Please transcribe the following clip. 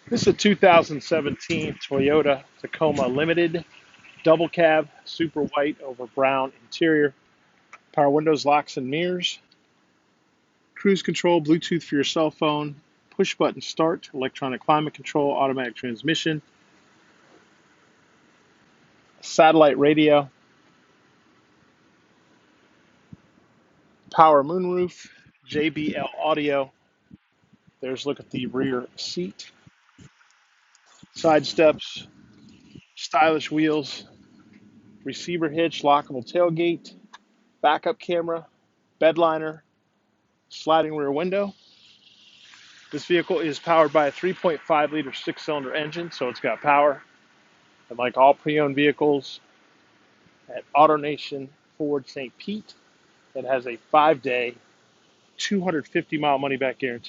This is a 2017 Toyota Tacoma Limited, double cab, super white over brown interior, power windows, locks and mirrors, cruise control, Bluetooth for your cell phone, push button start, electronic climate control, automatic transmission, satellite radio, power moonroof, JBL audio. There's a look at the rear seat, side steps, stylish wheels, receiver hitch, lockable tailgate, backup camera, bed liner, sliding rear window. This vehicle is powered by a 3.5 liter six-cylinder engine, so it's got power. And like all pre-owned vehicles at AutoNation Ford St. Pete, it has a 5-day, 250-mile money-back guarantee.